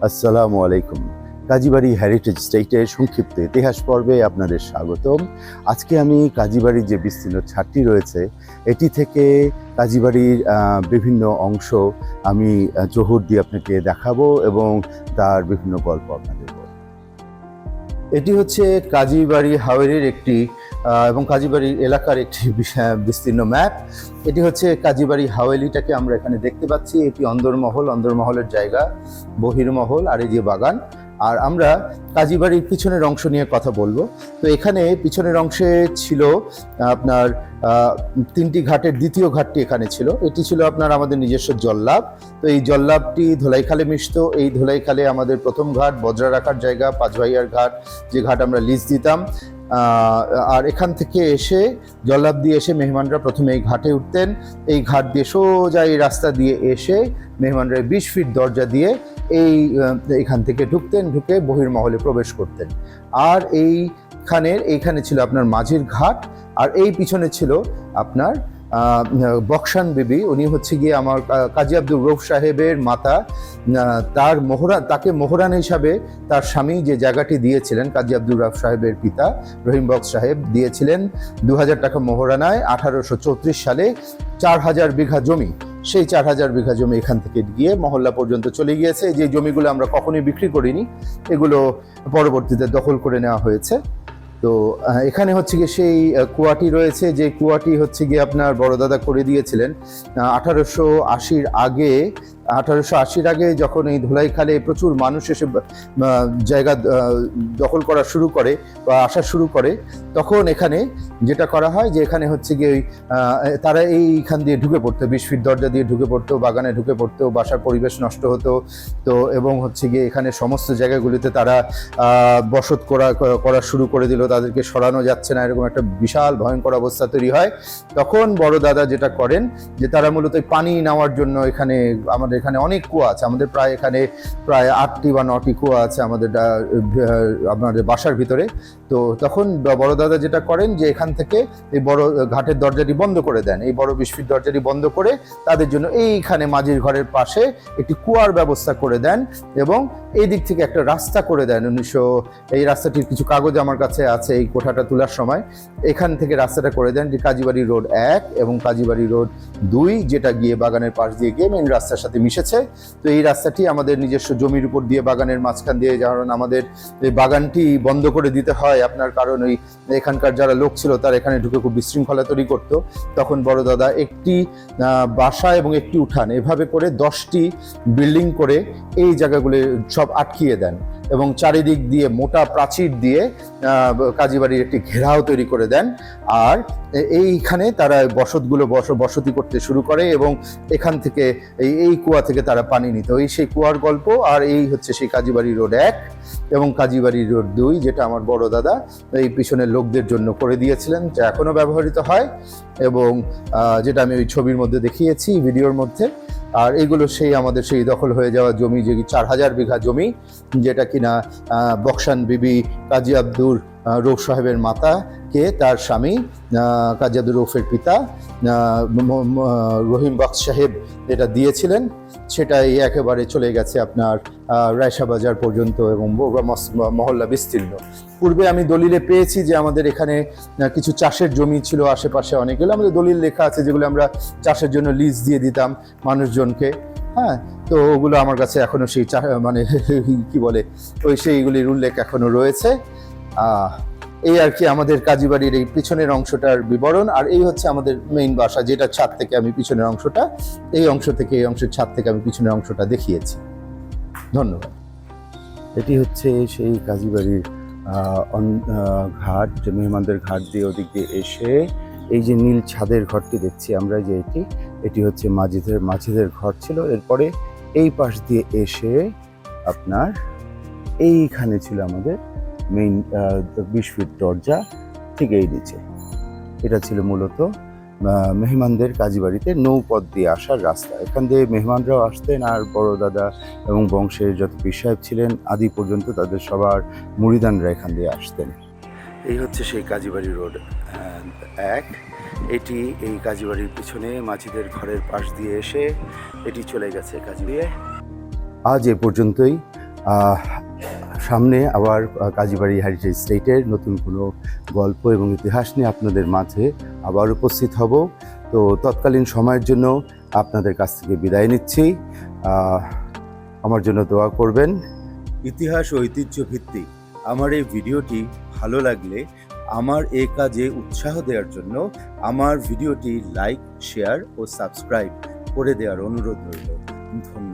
আসসালামু আলাইকুম। কাজীবাড়ি হেরিটেজ স্টেটের সংক্ষিপ্ত ইতিহাস পর্বে আপনাদের স্বাগতম। আজকে আমি কাজীবাড়ির যে বিস্তীর্ণ ছাদটি রয়েছে এটি থেকে কাজীবাড়ির বিভিন্ন অংশ আমি জহুর দিয়ে আপনাকে দেখাবো এবং তার বিভিন্ন গল্প আপনাদের বলবো। এটি হচ্ছে কাজীবাড়ি হাওয়েরির একটি এবং কাজীবাড়ির এলাকার একটি বিস্তীর্ণ ম্যাপ। এটি হচ্ছে কাজীবাড়ি হাওয়েলিটাকে আমরা এখানে দেখতে পাচ্ছি। এটি অন্দরমহলের জায়গা, বহির্মহল আর এই যে বাগান। আর আমরা কাজীবাড়ির পিছনের অংশ নিয়ে কথা বলবো। তো এখানে পিছনের অংশে ছিল আপনার তিনটি ঘাটের দ্বিতীয় ঘাটটি এখানে ছিল। এটি ছিল আপনার আমাদের নিজস্ব জল্লাব। তো এই জল্লাবটি ধোলাইখালে মিশত। এই ধোলাইখালে আমাদের প্রথম ঘাট, বজরা রাখার জায়গা, পাঁচভাইয়ার ঘাট, যে ঘাট আমরা লিজ দিতাম। আর এখান থেকে এসে জল্লাব দিয়ে এসে মেহমানরা প্রথমে এই ঘাটে উঠতেন। এই ঘাট দিয়ে সোজা এই রাস্তা দিয়ে এসে মেহমানরা 20 ফিট দরজা দিয়ে এইখান থেকে ঢুকে বহির্মহলে প্রবেশ করতেন। আর এইখানে ছিল আপনার মাঝির ঘাট। আর এই পিছনে ছিল আপনার বকশান বিবি। উনি হচ্ছে গিয়ে আমার কাজী আব্দুর রৌফ সাহেবের মাতা। তাকে মোহরান হিসাবে তার স্বামী যে জায়গাটি দিয়েছিলেন, কাজী আব্দুর রৌফ সাহেবের পিতা রহিম বক্স সাহেব দিয়েছিলেন 2000 টাকা মোহরানায় 1834 সালে 4000 বিঘা জমি। সেই 4000 বিঘা জমি এখান থেকে গিয়ে মহল্লা পর্যন্ত চলে গিয়েছে। যে জমিগুলো আমরা কখনোই বিক্রি করিনি, এগুলো পরবর্তীতে দখল করে নেওয়া হয়েছে। তো এখানে হচ্ছে গিয়ে সেই কুয়াটি রয়েছে, যে কুয়াটি হচ্ছে গিয়ে আপনার বড়দাদা করে দিয়েছিলেন 1880-র আগে যখন এই ধোলাইখালে প্রচুর মানুষ এসে জায়গা দখল করা শুরু করে বা আসা শুরু করে, তখন এখানে যেটা করা হয় যে এখানে হচ্ছে গিয়ে তারা এইখান দিয়ে ঢুকে পড়তো, 20 ফিট দরজা দিয়ে ঢুকে পড়তো, বাগানে ঢুকে পড়তো, বাসার পরিবেশ নষ্ট হতো। তো এবং হচ্ছে গিয়ে এখানে সমস্ত জায়গাগুলিতে তারা বসত করা শুরু করে দিল। তাদেরকে সরানো যাচ্ছে না, এরকম একটা বিশাল ভয়ঙ্কর অবস্থা তৈরি হয়। তখন বড় দাদা যেটা করেন যে তারা মূলত পানি নেওয়ার জন্য আমাদের এখানে অনেক কুয়া আছে। আমাদের প্রায় 8টি বা 9টি কুয়া আছে আমাদের বাসার ভিতরে। তো তখন বড় দাদা যেটা করেন যে এখান থেকে এই বড় ঘাটের দরজাটি বন্ধ করে দেন। এই বড় 20 ফিট দরজাটি বন্ধ করে তাদের জন্য এইখানে মাঝির ঘরের পাশে একটি কুয়ার ব্যবস্থা করে দেন এবং এই দিক থেকে একটা রাস্তা করে দেন। এই রাস্তাটির কিছু কাগজ আমার কাছে আছে এই কোঠাটা তোলার সময়। এখান থেকে রাস্তাটা করে দেন যে কাজীবাড়ি রোড 1 এবং কাজীবাড়ি রোড 2, যেটা গিয়ে বাগানের পাশ দিয়ে গিয়ে মেন রাস্তার সাথে মিশেছে। তো এই রাস্তাটি আমাদের নিজস্ব জমির উপর দিয়ে বাগানের মাঝখান দিয়ে, কারণ আমাদের এই বাগানটি বন্ধ করে দিতে হয় আপনার, কারণ ওই এখানকার যারা লোক ছিল তারা এখানে ঢুকে খুব বিশৃঙ্খলা তৈরি করতো। তখন বড় দাদা একটি বাসা এবং একটি উঠান এভাবে করে 10টি বিল্ডিং করে এই জায়গাগুলো সব আটকিয়ে দেন এবং চারিদিক দিয়ে মোটা প্রাচীর দিয়ে কাজীবাড়ির একটি ঘেরাও তৈরি করে দেন। আর এইখানে তারা বসতি করতে শুরু করে এবং এখান থেকে এই কুয়া থেকে তারা পানি নিত। সেই কুয়ার গল্প। আর এই হচ্ছে সেই কাজীবাড়ি রোড 1 এবং কাজীবাড়ি রোড 2, যেটা আমার বড় দাদা এই পিছনের লোকদের জন্য করে দিয়েছিলেন, যা এখনো ব্যবহৃত হয় এবং যেটা আমি ওই ছবির মধ্যে দেখিয়েছি, ভিডিওর মধ্যে। আর এগুলো আমাদের সেই দখল হয়ে যাওয়া জমি, যে 4000 বিঘা জমি, যেটা কিনা বকশান বিবি কাজী আব্দুর রৌফ সাহেবের মাতাকে তার স্বামী কাজী আব্দুর রৌফের পিতা রহিম বক্স সাহেব এটা দিয়েছিলেন। সেটাই একেবারে চলে গেছে আপনার রায়সা বাজার পর্যন্ত এবং মহল্লা বিস্তীর্ণ। পূর্বে আমি দলিলে পেয়েছি যে আমাদের এখানে কিছু চাষের জমি ছিল আশেপাশে, অনেকগুলো আমাদের দলিল লেখা আছে যেগুলো আমরা চাষের জন্য লিজ দিয়ে দিতাম মানুষজনকে। হ্যাঁ, তো ওগুলো আমার কাছে এখনো সেই কি বলে সেইগুলির উল্লেখ এখনো রয়েছে। এই আর কি আমাদের কাজীবাড়ির এই পিছনের অংশটার বিবরণ। আর এই হচ্ছে আমাদের মেইন বাসা, যেটা ছাদ থেকে আমি পিছনের অংশটা, এই অংশের ছাদ থেকে আমি পিছনের অংশটা দেখিয়েছি। ধন্যবাদ। এটি হচ্ছে সেই কাজীবাড়ির ঘাট, মেহমানদের ঘাট দিয়ে ওদিক দিয়ে এসে এই যে নীল ছাদের ঘরটি দেখছি আমরা, যে এটি হচ্ছে মাঝিদের ঘর ছিল। এরপরে এই পাশ দিয়ে এসে আপনার এইখানে ছিল আমাদের মেইন 20 ফিট দরজা, ঠিক এই নিচে। এটা ছিল মূলত মেহমানদের কাজীবাড়িতে নৌপথ দিয়ে আসার রাস্তা। এখান দিয়ে মেহমানরাও আসতেন, আর বড় দাদা এবং বংশের যত পীর সাহেব ছিলেন আদি পর্যন্ত তাদের সবার মুরিদানরা এখান দিয়ে আসতেন। এই হচ্ছে সেই কাজীবাড়ি রোড 1। এটি এই কাজীবাড়ির পিছনে মাঝিদের ঘরের পাশ দিয়ে এসে এটি চলে গেছে কাজী দিয়ে। আজ এ পর্যন্তই। আহ, সামনে আবার কাজীবাড়ি হেরিটেজ স্টেটের নতুন কোনো গল্প এবং ইতিহাস নিয়ে আপনাদের মাঝে আবার উপস্থিত হব। তো তৎকালীন সময়ের জন্য আপনাদের কাছ থেকে বিদায় নিচ্ছি। আমার জন্য দোয়া করবেন। ইতিহাস ও ঐতিহ্য ভিত্তিক আমার এই ভিডিওটি ভালো লাগলে আমার এই কাজে উৎসাহ দেওয়ার জন্য আমার ভিডিওটি লাইক, শেয়ার ও সাবস্ক্রাইব করে দেওয়ার অনুরোধ রইল। ধন্যবাদ।